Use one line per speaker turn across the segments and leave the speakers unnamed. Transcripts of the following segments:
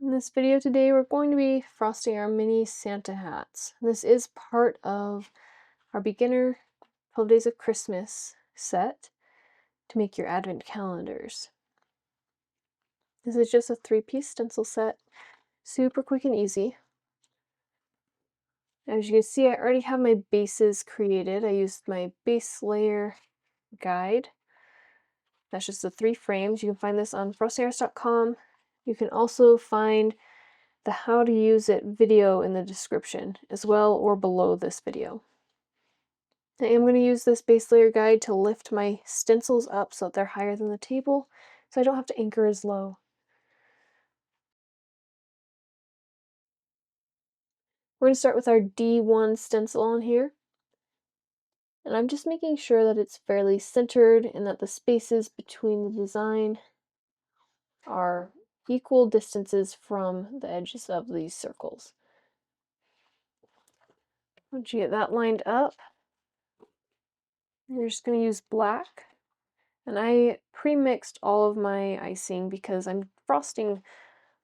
In this video today, we're going to be frosting our mini Santa hats. This is part of our beginner 12 Days of Christmas set to make your advent calendars. This is just a 3-piece stencil set, super quick and easy. As you can see, I already have my bases created. I used my base layer guide. That's just the 3 frames. You can find this on frostingarts.com. You can also find the how to use it video in the description as well, or below this video. I am going to use this base layer guide to lift my stencils up so that they're higher than the table, so I don't have to anchor as low. We're going to start with our D1 stencil on here, and I'm just making sure that it's fairly centered and that the spaces between the design are equal distances from the edges of these circles. Once you get that lined up, you're just going to use black. And I pre-mixed all of my icing because I'm frosting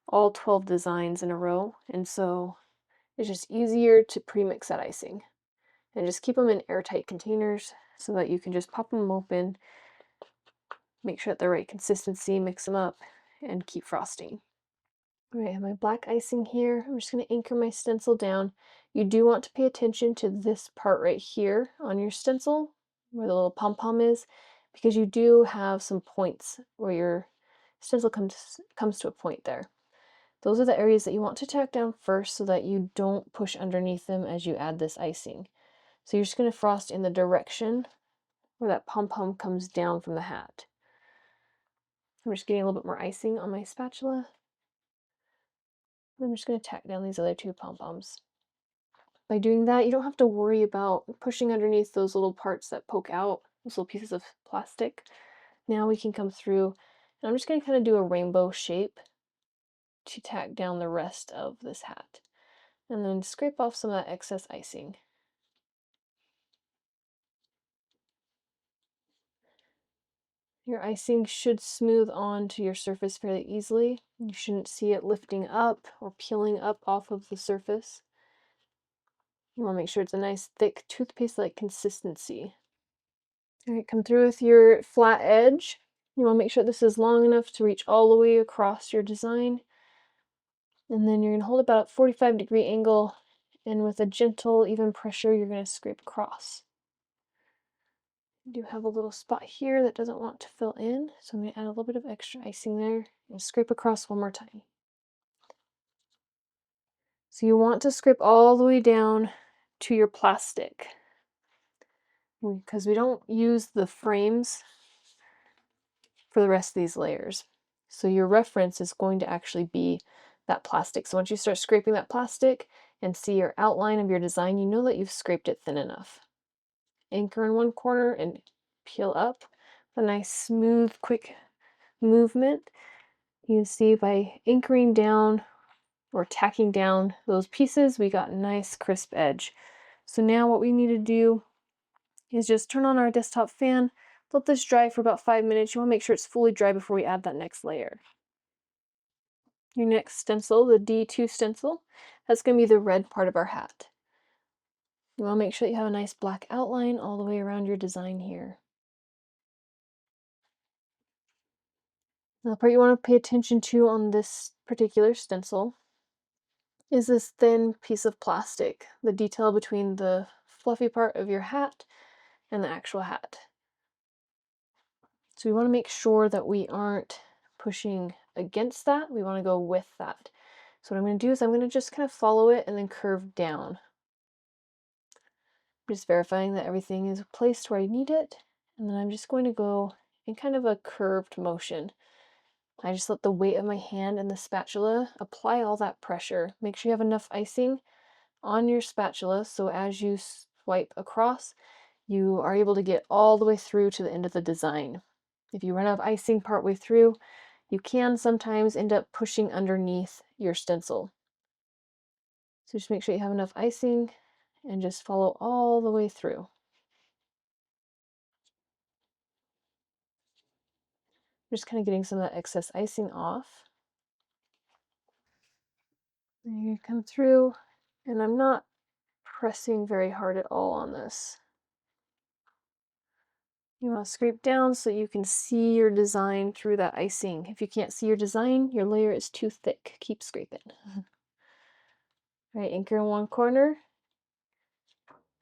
all 12 designs in a row, and so it's just easier to pre-mix that icing. And just keep them in airtight containers so that you can just pop them open, make sure that they're right consistency, mix them up, and keep frosting. All right, I have my black icing here. I'm just going to anchor my stencil down. You do want to pay attention to this part right here on your stencil, where the little pom-pom is, because you do have some points where your stencil comes to a point there. Those are the areas that you want to tack down first so that you don't push underneath them as you add this icing. So you're just going to frost in the direction where that pom-pom comes down from the hat. I'm just getting a little bit more icing on my spatula. I'm just going to tack down these other 2 pom-poms. By doing that, you don't have to worry about pushing underneath those little parts that poke out, those little pieces of plastic. Now we can come through, and I'm just going to kind of do a rainbow shape to tack down the rest of this hat. And then scrape off some of that excess icing. Your icing should smooth onto your surface fairly easily. You shouldn't see it lifting up or peeling up off of the surface. You want to make sure it's a nice thick toothpaste-like consistency. All right, come through with your flat edge. You want to make sure this is long enough to reach all the way across your design. And then you're going to hold about a 45-degree angle, and with a gentle, even pressure, you're going to scrape across. I do have a little spot here that doesn't want to fill in, so I'm going to add a little bit of extra icing there and scrape across one more time. So you want to scrape all the way down to your plastic, because we don't use the frames for the rest of these layers. So your reference is going to actually be that plastic. So once you start scraping that plastic and see your outline of your design, you know that you've scraped it thin enough. Anchor in one corner and peel up with a nice smooth, quick movement. You can see by anchoring down or tacking down those pieces, we got a nice crisp edge. So now what we need to do is just turn on our desktop fan, let this dry for about 5 minutes. You want to make sure it's fully dry before we add that next layer. Your next stencil, the D2 stencil, that's going to be the red part of our hat. You want to make sure that you have a nice black outline all the way around your design here. Now, the part you want to pay attention to on this particular stencil is this thin piece of plastic, the detail between the fluffy part of your hat and the actual hat. So we want to make sure that we aren't pushing against that. We want to go with that. So what I'm going to do is I'm going to just kind of follow it and then curve down. Just verifying that everything is placed where I need it. And then I'm just going to go in kind of a curved motion. I just let the weight of my hand and the spatula apply all that pressure. Make sure you have enough icing on your spatula so as you swipe across, you are able to get all the way through to the end of the design. If you run out of icing partway through, you can sometimes end up pushing underneath your stencil. So just make sure you have enough icing and just follow all the way through. Just kind of getting some of that excess icing off. And you come through, and I'm not pressing very hard at all on this. You want to scrape down so you can see your design through that icing. If you can't see your design, your layer is too thick. Keep scraping. All right, anchor in one corner.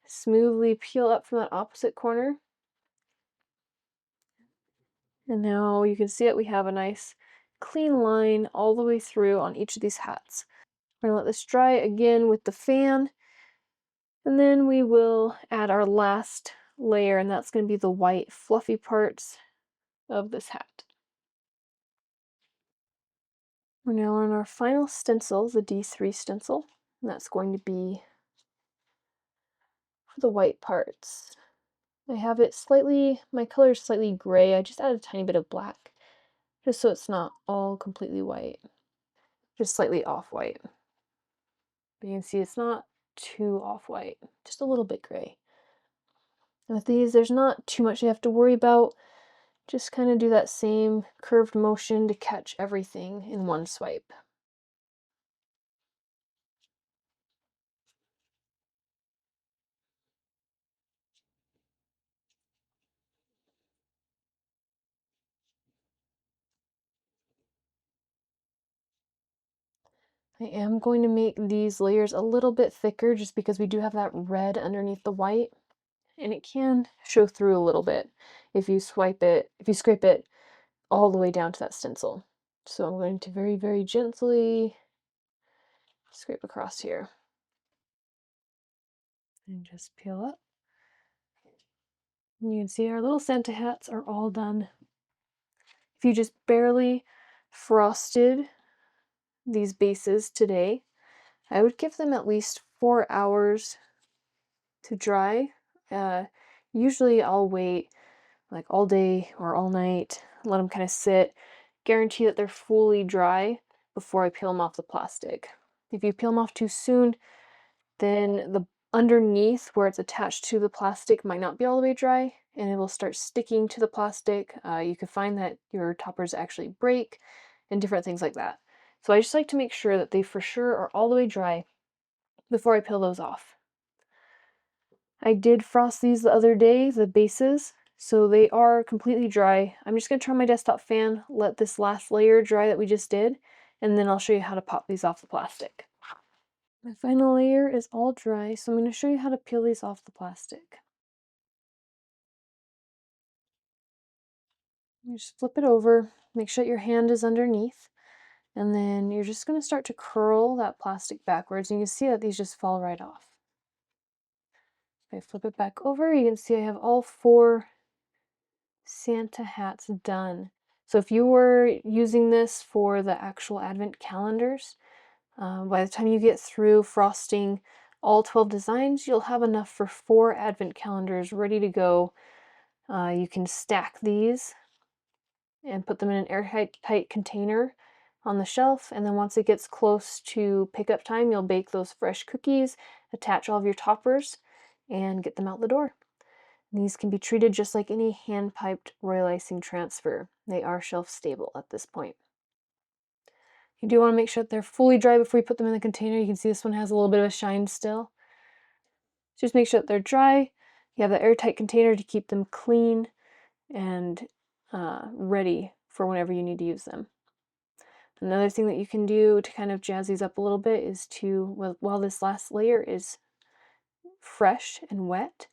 Smoothly peel up from that opposite corner. And now you can see that we have a nice clean line all the way through on each of these hats. We're gonna let this dry again with the fan, and then we will add our last layer, and that's gonna be the white fluffy parts of this hat. We're now on our final stencil, the D3 stencil, and that's going to be for the white parts. I have it slightly, my color is slightly gray. I just added a tiny bit of black, just so it's not all completely white, just slightly off-white. But you can see it's not too off-white, just a little bit gray. And with these, there's not too much you have to worry about. Just kind of do that same curved motion to catch everything in one swipe. I am going to make these layers a little bit thicker just because we do have that red underneath the white, and it can show through a little bit if you scrape it all the way down to that stencil. So I'm going to very, very gently scrape across here. And just peel up. And you can see our little Santa hats are all done. If you just barely frosted these bases today, I would give them at least 4 hours to dry. Usually I'll wait like all day or all night, let them kind of sit, guarantee that they're fully dry before I peel them off the plastic. If you peel them off too soon, then the underneath where it's attached to the plastic might not be all the way dry, and it will start sticking to the plastic. You could find that your toppers actually break and different things like that. So I just like to make sure that they for sure are all the way dry before I peel those off. I did frost these the other day, the bases, so they are completely dry. I'm just going to turn my desktop fan, let this last layer dry that we just did, and then I'll show you how to pop these off the plastic. My final layer is all dry, so I'm going to show you how to peel these off the plastic. You just flip it over, make sure that your hand is underneath, and then you're just going to start to curl that plastic backwards, and you can see that these just fall right off. If I flip it back over, you can see I have all 4 Santa hats done. So if you were using this for the actual advent calendars, by the time you get through frosting all 12 designs, you'll have enough for 4 advent calendars ready to go. You can stack these and put them in an airtight container on the shelf, and then once it gets close to pickup time, you'll bake those fresh cookies, attach all of your toppers, and get them out the door. These can be treated just like any hand-piped royal icing transfer. They are shelf-stable at this point. You do want to make sure that they're fully dry before you put them in the container. You can see this one has a little bit of a shine still. Just make sure that they're dry. You have the airtight container to keep them clean and ready for whenever you need to use them. Another thing that you can do to kind of jazz these up a little bit is to, while this last layer is fresh and wet,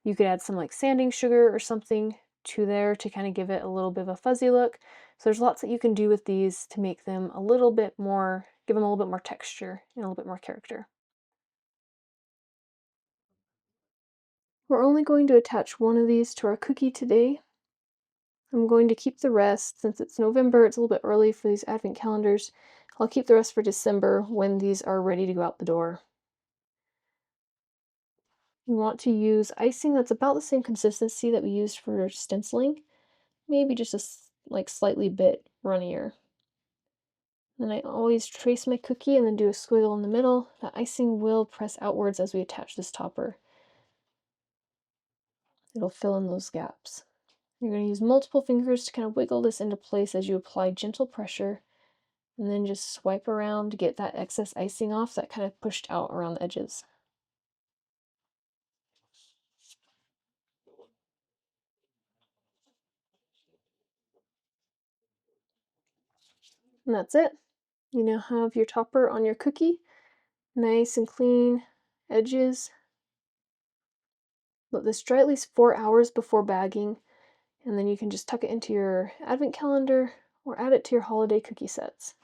you could add some like sanding sugar or something to there to kind of give it a little bit of a fuzzy look. So there's lots that you can do with these to make them a little bit more, give them a little bit more texture and a little bit more character. We're only going to attach one of these to our cookie today. I'm going to keep the rest, since it's November, it's a little bit early for these advent calendars. I'll keep the rest for December when these are ready to go out the door. You want to use icing that's about the same consistency that we used for stenciling, maybe just like slightly bit runnier. Then I always trace my cookie and then do a squiggle in the middle. The icing will press outwards as we attach this topper. It'll fill in those gaps. You're going to use multiple fingers to kind of wiggle this into place as you apply gentle pressure, And then just swipe around to get that excess icing off that kind of pushed out around the edges. And that's it. You now have your topper on your cookie. Nice and clean edges. Let this dry at least 4 hours before bagging, and then you can just tuck it into your advent calendar or add it to your holiday cookie sets.